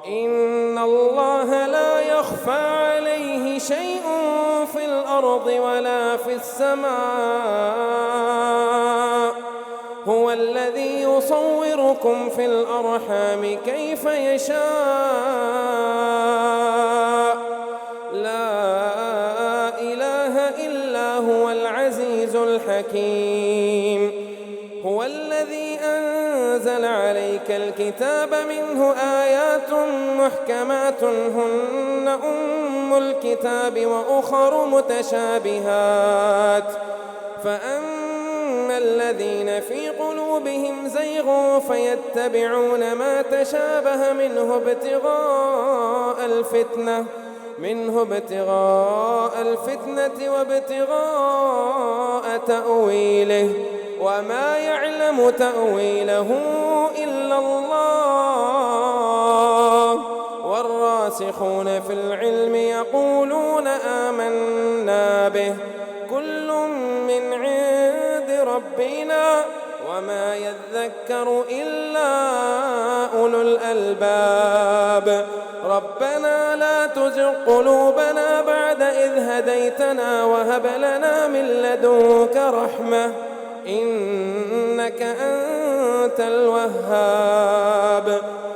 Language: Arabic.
إن الله لا يخفى عليه شيء في الأرض ولا في السماء هو الذي يصوركم في الأرحام كيف يشاء لا إله إلا هو العزيز الحكيم هو الذي أنزل عليك الكتاب منه آيات محكمات هن أم الكتاب وأخر متشابهات فأما الذين في قلوبهم زيغ فيتبعون ما تشابه منه ابتغاء الفتنة وابتغاء تأويله وما يعلم تأويله إلا الله والراسخون في العلم يقولون آمنا به كل من عند ربنا وما يذكر إلا أولو الألباب ربنا لا تزغ قلوبنا بعد إذ هديتنا وهب لنا من لدنك رحمة إنك أنت الوهاب